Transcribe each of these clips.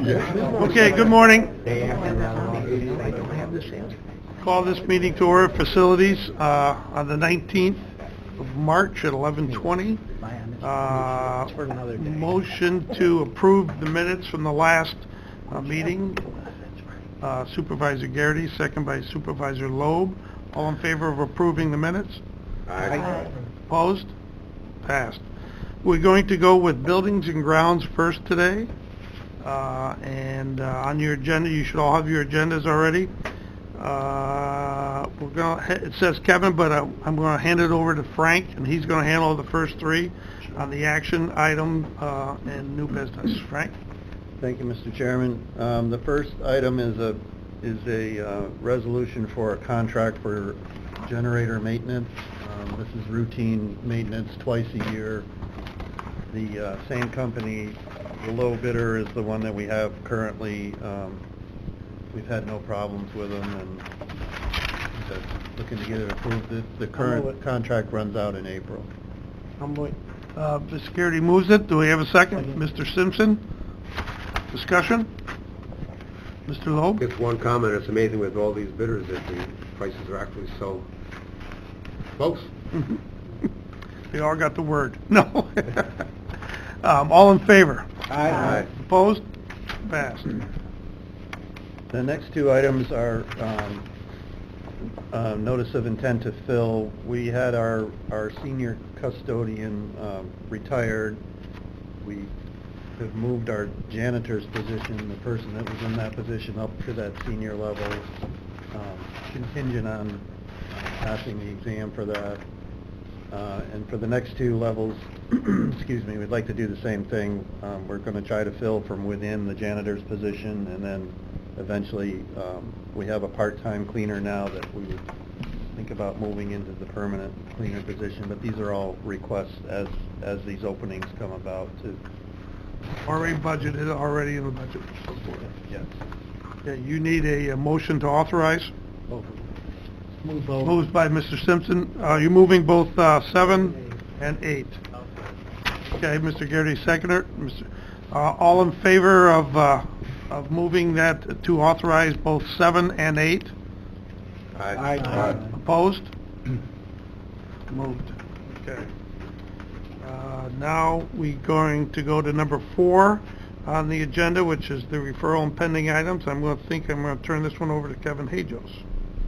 Okay, good morning. Call this meeting to order, facilities, on the 19th of March at 11:20. Motion to approve the minutes from the last meeting. Supervisor Garrity, second by Supervisor Loeb. All in favor of approving the minutes? Aye. Opposed? Passed. We're going to go with buildings and grounds first today. On your agenda, you should all have your agendas already. It says Kevin, but I'm going to hand it over to Frank, and he's going to handle the first three on the action item and new business. Frank? Thank you, Mr. Chairman. The first item is a resolution for a contract for generator maintenance. This is routine maintenance twice a year. The same company, the low bidder, is the one that we have currently. We've had no problems with them, and just looking to get it approved. The current contract runs out in April. Mr. Garrity moves it. Do we have a second? Mr. Simpson? Discussion? Mr. Loeb? Just one comment. It's amazing with all these bidders that the prices are actually so close. They all got the word. No. All in favor? Aye. Opposed? Passed. The next two items are notice of intent to fill. We had our senior custodian retired. We have moved our janitor's position, the person that was in that position, up to that senior level, contingent on passing the exam for that. And for the next two levels, excuse me, we'd like to do the same thing. We're going to try to fill from within the janitor's position, and then eventually we have a part-time cleaner now that we would think about moving into the permanent cleaner position. But these are all requests as these openings come about. Already budgeted, already in the budget. Yes. Okay, you need a motion to authorize? Moved by Mr. Simpson. You're moving both 7 and 8. Okay, Mr. Garrity, seconder. All in favor of moving that to authorize both 7 and 8? Aye. Opposed? Moved. Okay. Now we're going to go to number 4 on the agenda, which is the referral and pending items. I'm going to turn this one over to Kevin Hajos.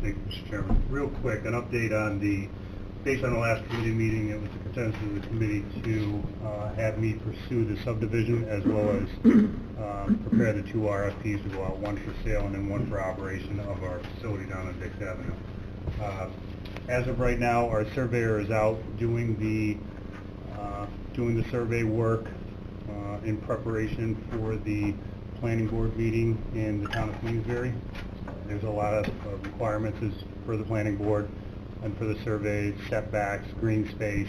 Thank you, Mr. Chairman. Real quick, an update on based on the last committee meeting, it was the consensus of the committee to have me pursue the subdivision as well as prepare the 2 RFPs to go out, one for sale and then one for operation of our facility down on Dix Avenue. As of right now, our surveyor is out doing the survey work in preparation for the planning board meeting in the town of Queensbury. There's a lot of requirements for the planning board and for the survey, setbacks, green space.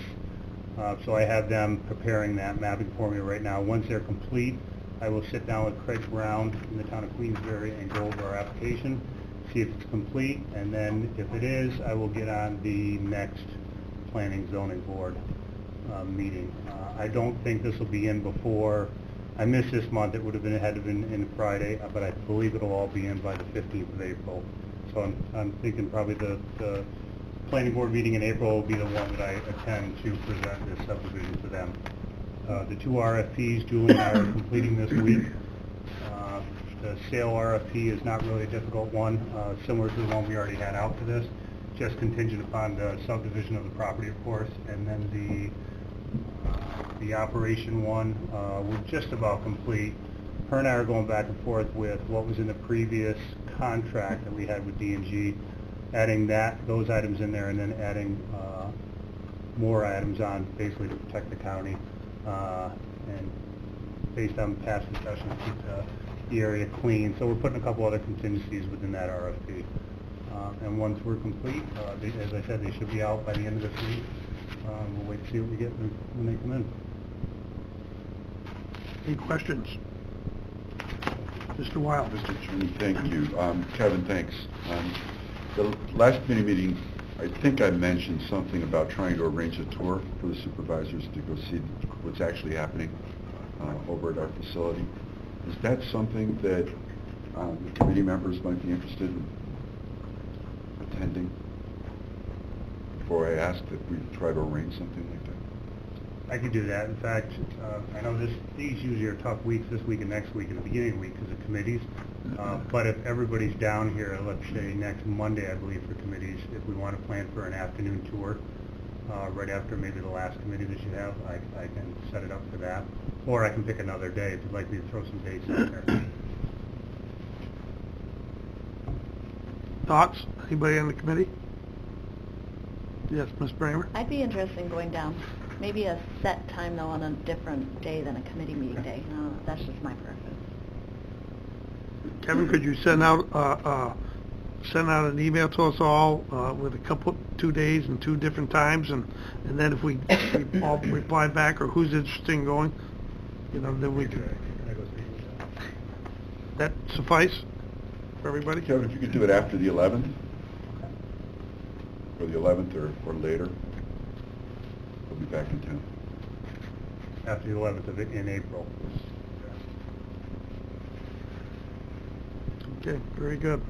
So I have them preparing that mapping for me right now. Once they're complete, I will sit down with Craig Brown in the town of Queensbury and go over our application, see if it's complete, and then if it is, I will get on the next planning zoning board meeting. I don't think this will be in before. I missed this month. It would have been had to been in Friday, but I believe it'll all be in by the 15th of April. So I'm thinking probably the planning board meeting in April will be the one that I attend to present this subdivision to them. The 2 RFPs, Julie and I are completing this week. The sale RFP is not really a difficult one, similar to the one we already had out for this, just contingent upon the subdivision of the property, of course, and then the operation one, we're just about complete. Her and I are going back and forth with what was in the previous contract that we had with D&G, adding those items in there, and then adding more items on, basically to protect the county, and based on past discussions, keep the area clean. So we're putting a couple other contingencies within that RFP. And once we're complete, as I said, they should be out by the end of this week. We'll wait to see what we get when they come in. Any questions? Mr. Wild. Mr. Chairman, thank you. Kevin, thanks. The last committee meeting, I think I mentioned something about trying to arrange a tour for the supervisors to go see what's actually happening over at our facility. Is that something that the committee members might be interested in attending? Before I ask that we try to arrange something like that? I could do that. In fact, I know these usually are tough weeks, this week and next week and the beginning of the week because of committees. But if everybody's down here, let's say next Monday, I believe, for committees, if we want to plan for an afternoon tour, right after maybe the last committee that you have, I can set it up for that. Or I can pick another day if you'd like me to throw some dates out there. Thoughts? Anybody on the committee? Yes, Ms. Bramer? I'd be interested in going down. Maybe a set time, though, on a different day than a committee meeting day. No, that's just my preference. Kevin, could you send out an email to us all with a 2 days and 2 different times, and then if we all reply back, or who's interested in going, then we can. That suffice for everybody? Kevin, if you could do it after the 11th, or the 11th or later, we'll be back in town. After the 11th in April. Okay, very good.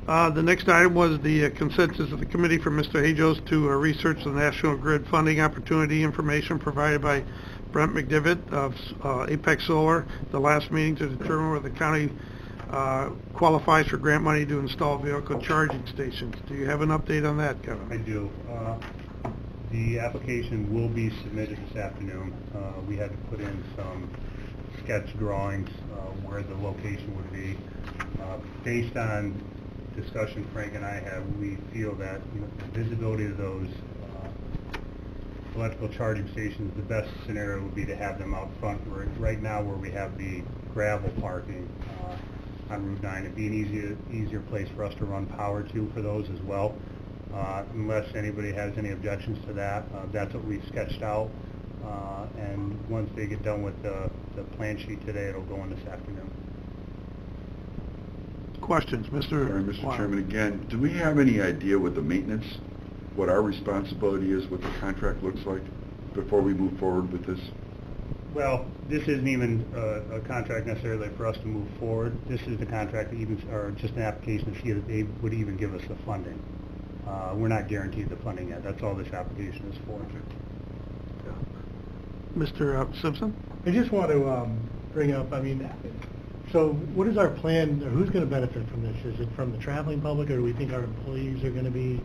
The next item was the consensus of the committee for Mr. Hajos to research the National Grid funding opportunity information provided by Brent McDivitt of Apex Solar, the last meeting, to determine whether the county qualifies for grant money to install vehicle charging stations. Do you have an update on that, Kevin? I do. The application will be submitted this afternoon. We had to put in some sketch drawings where the location would be. Based on discussion Frank and I have, we feel that the visibility of those electrical charging stations, the best scenario would be to have them out front. Right now, where we have the gravel parking on Route 9, it'd be an easier place for us to run power to for those as well. Unless anybody has any objections to that, that's what we've sketched out. And once they get done with the plan sheet today, it'll go in this afternoon. Questions, Mr. Sorry, Mr. Chairman, again, do we have any idea what the maintenance, what our responsibility is, what the contract looks like, before we move forward with this? Well, this isn't even a contract necessarily for us to move forward. This is the contract that or just an application to see that they would even give us the funding. We're not guaranteed the funding yet. That's all this application is for. Mr. Simpson? I just want to bring up, so what is our plan, or who's going to benefit from this? Is it from the traveling public, or do we think our employees are going to be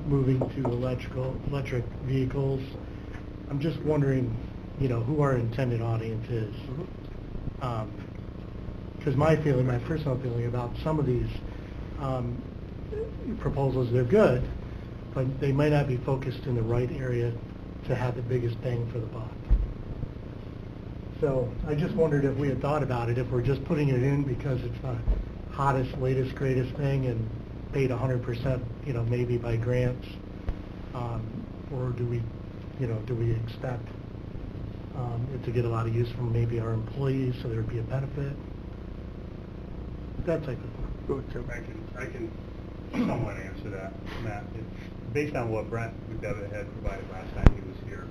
moving to electric vehicles? I'm just wondering, who our intended audience is. Because my personal feeling about some of these proposals, they're good, but they might not be focused in the right area to have the biggest bang for the buck. So I just wondered if we had thought about it, if we're just putting it in because it's the hottest, latest, greatest thing and paid 100%, maybe by grants, or do we expect it to get a lot of use from maybe our employees, so there'd be a benefit? That type of thing. Go ahead, Kevin. I can somewhat answer that, Matt. It's based on what Brent McDevitt had provided last time he was here.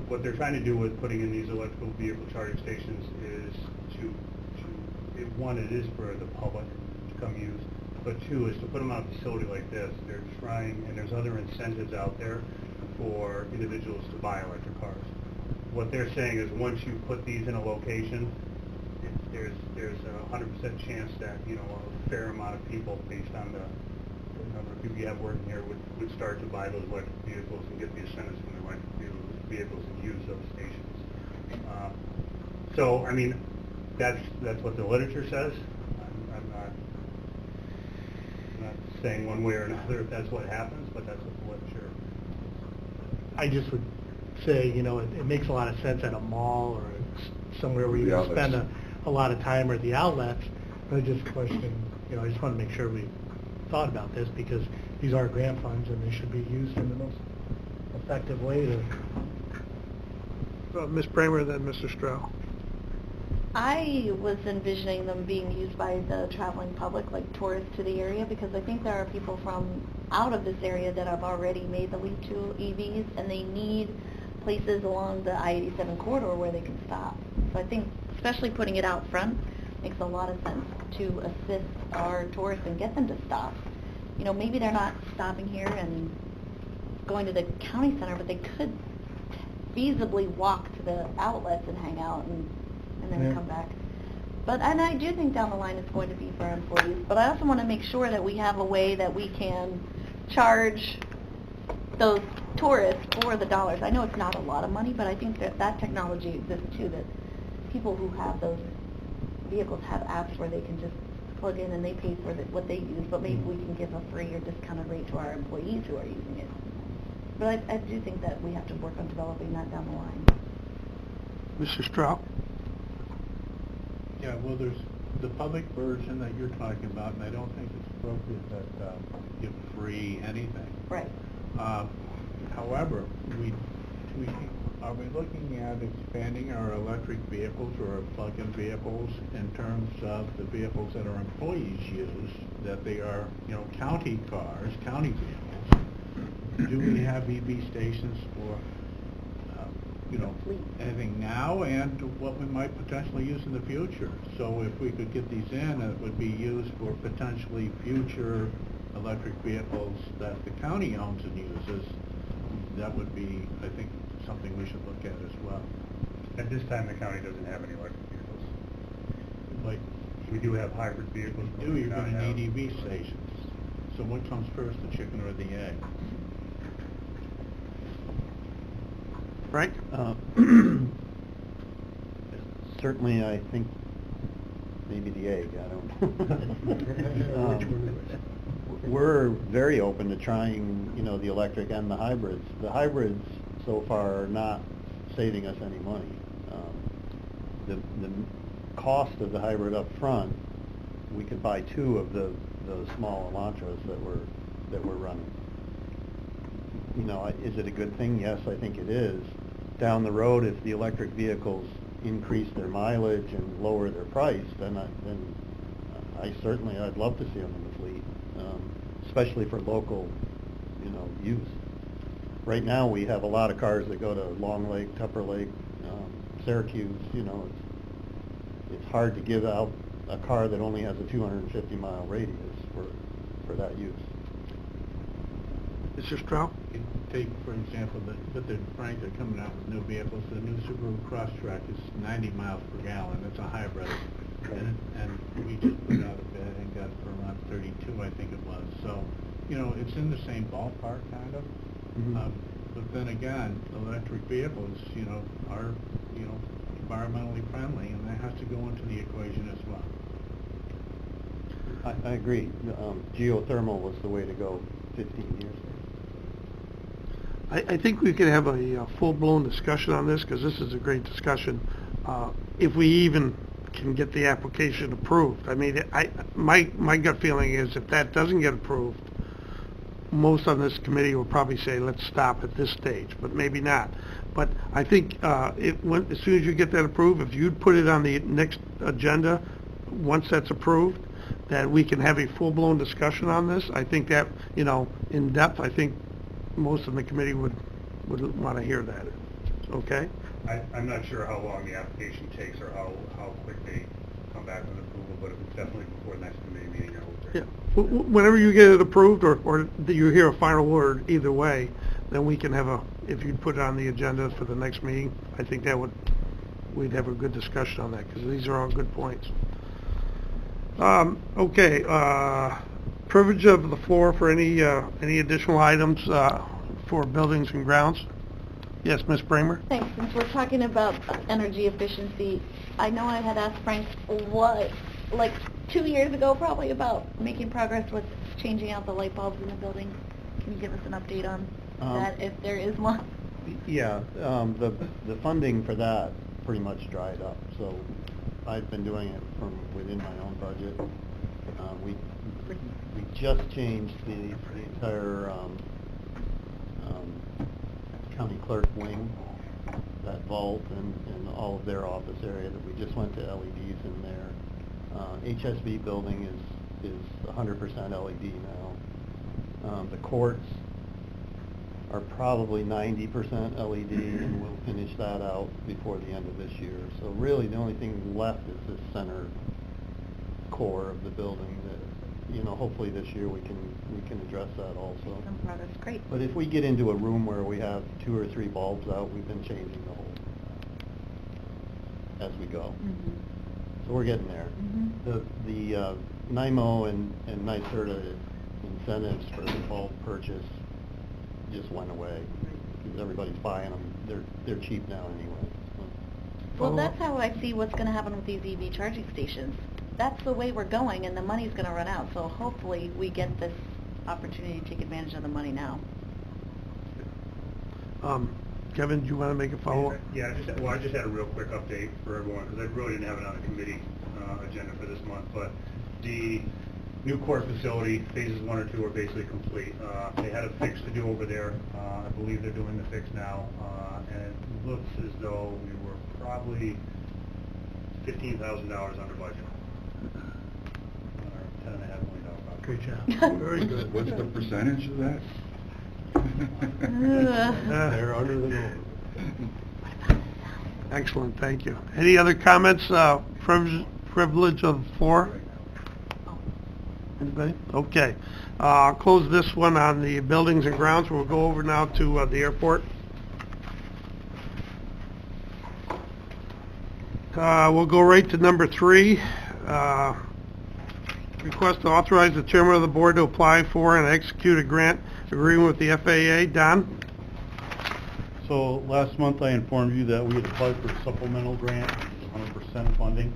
What they're trying to do with putting in these electrical vehicle charging stations is one, it is for the public to come use, but two, is to put them on a facility like this. They're trying, and there's other incentives out there for individuals to buy electric cars. What they're saying is once you put these in a location, there's a 100% chance that, a fair amount of people, based on the number of people you have working here, would start to buy those electric vehicles and get the incentives from the electric vehicles and use those stations. So, that's what the literature says. I'm not saying one way or another if that's what happens, but that's what the literature. I just would say, it makes a lot of sense at a mall or somewhere where you The can spend outlets. a lot of time, or the outlets. But I just question, I just want to make sure we thought about this, because these are grant funds and they should be used in the most effective way to... Ms. Bramer, then Mr. Stroh. I was envisioning them being used by the traveling public, like tourists to the area, because I think there are people from out of this area that have already made the leap to EVs, and they need places along the I-87 corridor where they can stop. So I think especially putting it out front makes a lot of sense to assist our tourists and get them to stop. You know, maybe they're not stopping here and going to the county center, but they could feasibly walk to the outlets and hang out and then Yeah. come back. But, and I do think down the line it's going to be for our employees, but I also want to make sure that we have a way that we can charge those tourists for the dollars. I know it's not a lot of money, but I think that that technology exists too, that people who have those vehicles have apps where they can just plug in and they pay for what they use, but maybe we can give a free or discounted rate to our employees who are using it. But I do think that we have to work on developing that down the line. Mr. Stroud? Yeah, well, there's the public version that you're talking about, and I don't think it's appropriate that give free anything. Right. However, are we looking at expanding our electric vehicles or our plug-in vehicles in terms of the vehicles that our employees use, that they are, you know, county cars, county vehicles? Do we have EV stations for, you know, anything now and what we might potentially use in the future? So if we could get these in, it would be used for potentially future electric vehicles that the county owns and uses. That would be, I think, something we should look at as well. At this time, the county doesn't have any electric vehicles. Like, We do have hybrid vehicles, but we you're do not going to have... need EV stations. So what comes first, the chicken or the egg? Frank? Certainly, I think maybe the egg, I don't know. We're very open to trying, you know, the electric and the hybrids. The hybrids so far are not saving us any money. The cost of the hybrid up front, we could buy two of the small Elantras that we're running. You know, is it a good thing? Yes, I think it is. Down the road, if the electric vehicles increase their mileage and lower their price, then I'd love to see them in the fleet, especially for local, you know, use. Right now, we have a lot of cars that go to Long Lake, Tupper Lake, Syracuse. You know, it's hard to give out a car that only has a 250-mile radius for that use. Mr. Stroud? Take, for example, Frank, they're coming out with new vehicles. The new Subaru Crosstrek is 90 miles per gallon. It's a hybrid. And we just put out a bid and got it for around 32, I think it was. So, you know, it's in the same ballpark, kind of. Mhm. But then again, electric vehicles, you know, are, you know, environmentally friendly, and that has to go into the equation as well. I agree. Geothermal was the way to go 15 years ago. I think we could have a full-blown discussion on this, because this is a great discussion, if we even can get the application approved. I mean, my gut feeling is if that doesn't get approved, most on this committee will probably say, let's stop at this stage, but maybe not. But I think as soon as you get that approved, if you'd put it on the next agenda, once that's approved, that we can have a full-blown discussion on this. I think that, you know, in depth, I think most of the committee would want to hear that. Okay? I'm not sure how long the application takes or how quick they come back with approval, but if it's definitely before the next committee meeting, I will. Yeah. Whenever you get it approved or you hear a final word, either way, then we can have if you'd put it on the agenda for the next meeting, I think we'd have a good discussion on that, because these are all good points. Okay, privilege of the floor for any additional items for buildings and grounds. Yes, Ms. Bramer? Thanks. Since we're talking about energy efficiency, I know I had asked Frank like 2 years ago probably, about making progress with changing out the light bulbs in the building. Can you give us an update on that, if there is one? Yeah, the funding for that pretty much dried up, so I've been doing it from within my own budget. We just changed the entire county clerk wing, that vault and all of their office area, that we just went to LEDs in there. HSB building is 100% LED now. The courts are probably 90% LED, and we'll finish that out before the end of this year. So really, the only thing left is this center core of the building that, you know, hopefully this year we can address that also. Some progress, great. But if we get into a room where we have 2 or 3 bulbs out, we've been changing the whole as we go. Mhm. So we're getting there. Mhm. The NIMO and NYSERDA incentives for bulk purchase just went away because everybody's buying them. They're cheap now anyway. Well, that's how I see what's going to happen with these EV charging stations. That's the way we're going, and the money's going to run out. So hopefully we get this opportunity to take advantage of the money now. Kevin, do you want to make a follow-up? Yeah, I just had a real quick update for everyone, because I really didn't have it on the committee agenda for this month, but the new court facility, phases 1 or 2 are basically complete. They had a fix to do over there. I believe they're doing the fix now, and it looks as though we were probably $15,000 under budget. $10.5 million budget. Great job. Very good. What's the percentage of that? They're under the goal. Excellent, thank you. Any other comments, privilege of the floor? Anybody? Okay. I'll close this one on the buildings and grounds. We'll go over now to the airport. We'll go right to number 3. Request to authorize the chairman of the board to apply for and execute a grant agreement with the FAA. Don? So last month I informed you that we had applied for a supplemental grant, 100% funding.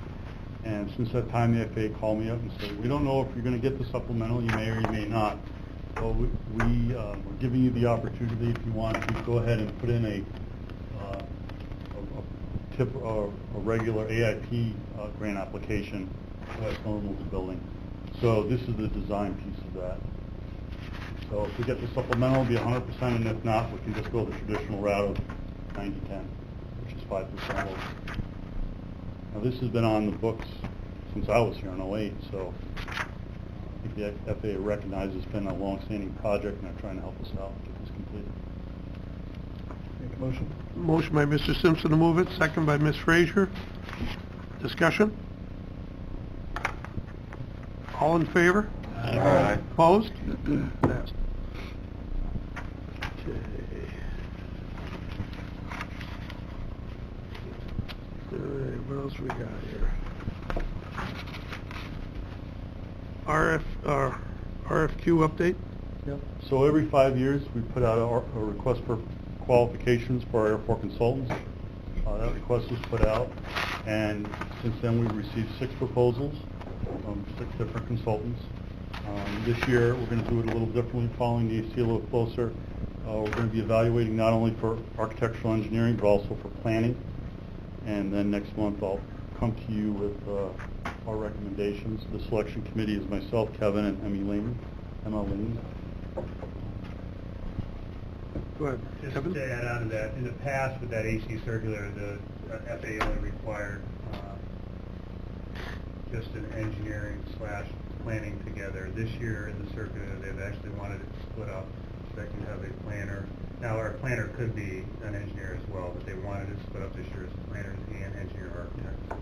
And since that time, the FAA called me up and said, we don't know if you're going to get the supplemental, you may or you may not. So we're giving you the opportunity, if you want to, go ahead and put in a regular AIP grant application that's normal to building. So this is the design piece of that. So if we get the supplemental, it'll be 100%, and if not, we can just go the traditional route of 90-10, which is 5% lower. Now, this has been on the books since I was here in 08, so I think the FAA recognizes it's been a long-standing project, and they're trying to help us out get this completed. Make a motion. Motion by Mr. Simpson to move it, second by Ms. Frazier. Discussion? All in favor? Aye. Opposed? Passed. Okay. All right, what else we got here? RFQ update? Yep. So every 5 years, we put out a request for qualifications for our airport consultants. That request was put out, and since then we've received 6 proposals from 6 different consultants. This year, we're going to do it a little differently, following the AC a little closer. We're going to be evaluating not only for architectural engineering, but also for planning. And then next month, I'll come to you with our recommendations. The selection committee is myself, Kevin, and Emma Lehman. Go ahead. Just Kevin? to add on to that, in the past with that AC circular, the FAA only required just an engineering / planning together. This year in the circular, they've actually wanted it split up so that you have a planner. Now, our planner could be an engineer as well, but they wanted it split up this year as planners and engineer architects.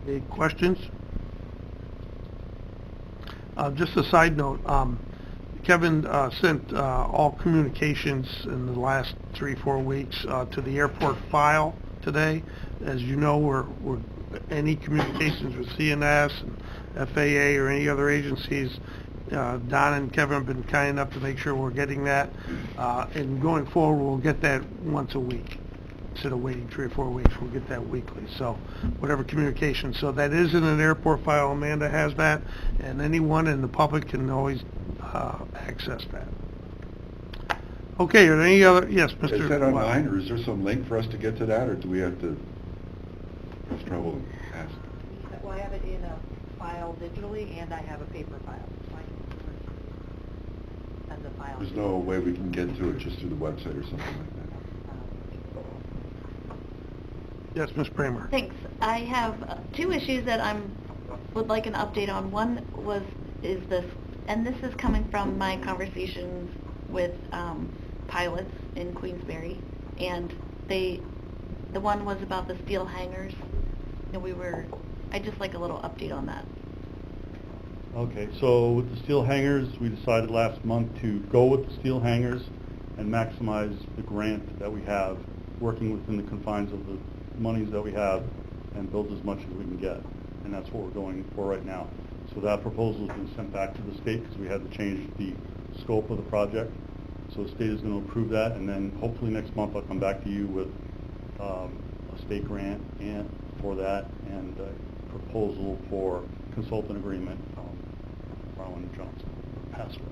Any questions? Just a side note, Kevin sent all communications in the last 3-4 weeks to the airport file today. As you know, we're any communications with CNS and FAA or any other agencies, Don and Kevin have been kind enough to make sure we're getting that. And going forward, we'll get that once a week. Instead of waiting 3 or 4 weeks, we'll get that weekly. So whatever communication. So that is in an airport file. Amanda has that. And anyone in the public can always access that. Okay, are there any other? Yes, Mr. Is that online, or is there some link for us to get to that, or do we have to probably ask? Well, I have it in a file digitally, and I have a paper file. So I can send the file. There's no way we can get to it just through the website or something like that? Yes, Ms. Kramer. Thanks. I have 2 issues that would like an update on. One is this and this is coming from my conversations with pilots in Queensbury, and the one was about the steel hangers, and I'd just like a little update on that. Okay, so with the steel hangers, we decided last month to go with the steel hangers and maximize the grant that we have, working within the confines of the monies that we have, and build as much as we can get. And that's what we're going for right now. So that proposal has been sent back to the state because we had to change the scope of the project. So the state is going to approve that, and then hopefully next month I'll come back to you with a state grant for that, and a proposal for consultant agreement Rowan Johnson, Passwell.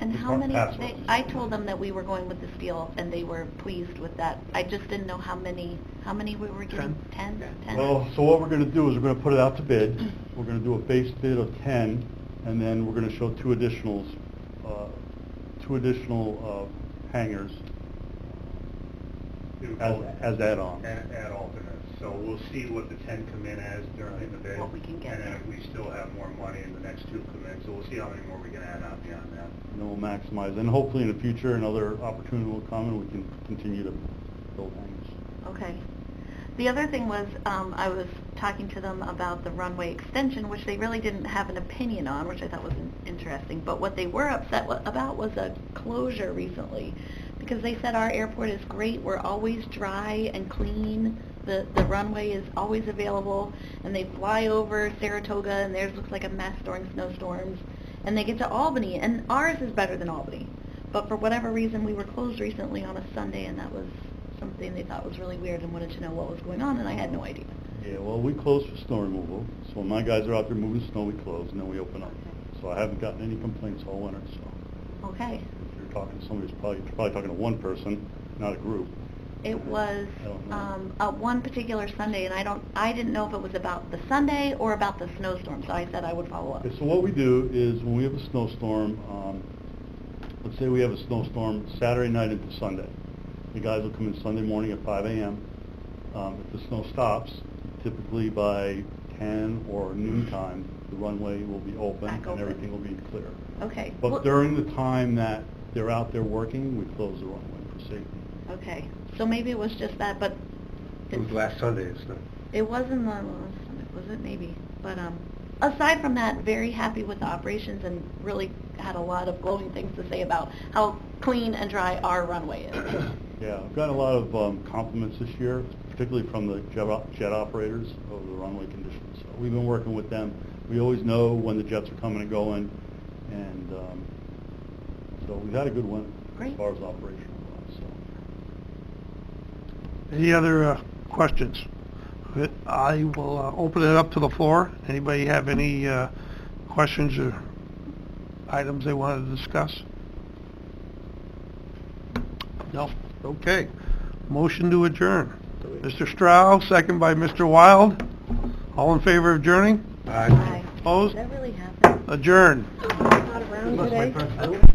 And how many, Passwell. I told them that we were going with the steel, and they were pleased with that. I just didn't know how many we were getting? 10? 10? Well, so what we're going to do is we're going to put it out to bid. We're going to do a base bid of 10, and then we're going to show two additional hangers as add-ons. Add alternates. So we'll see what the 10 come in as during the bid. What we can get. And then if we still have more money and the next 2 come in, so we'll see how many more we can add on beyond that. And then we'll maximize. And hopefully in the future another opportunity will come and we can continue to build hangers. Okay. The other thing was, I was talking to them about the runway extension, which they really didn't have an opinion on, which I thought was interesting. But what they were upset about was a closure recently, because they said our airport is great. We're always dry and clean. The runway is always available, and they fly over Saratoga, and theirs looks like a mess during snowstorms. And they get to Albany, and ours is better than Albany. But for whatever reason, we were closed recently on a Sunday, and that was something they thought was really weird and wanted to know what was going on, and I had no idea. Yeah, well, we close for snow removal. So when my guys are out there moving snow, we close, and then we open up. So I haven't gotten any complaints all winter, so. Okay. If you're talking to somebody, you're probably talking to one person, not a group. It was I don't know. one particular Sunday, and I didn't know if it was about the Sunday or about the snowstorm, so I said I would follow up. Okay, so what we do is when we have a snowstorm, let's say we have a snowstorm Saturday night into Sunday. The guys will come in Sunday morning at 5 a.m. If the snow stops, typically by 10 or noon time, the runway will be open and everything will be clear. Okay. But Well, during the time that they're out there working, we close the runway for safety. okay. So maybe it was just that, but It was last Sunday, it's not. it wasn't the was it? Maybe. But aside from that, very happy with the operations and really had a lot of glowing things to say about how clean and dry our runway is. Yeah, I've gotten a lot of compliments this year, particularly from the jet operators of the runway conditions. So we've been working with them. We always know when the jets are coming and going, and so we've had a good win Great. as far as operational goes. So. Any other questions? I will open it up to the floor. Anybody have any questions or items they wanted to discuss? No? Okay. Motion to adjourn. Mr. Strauss, second by Mr. Wild. All in favor of adjourning? Hi. Opposed? Did that really happen? Adjourned. Not around Must today? my first vote.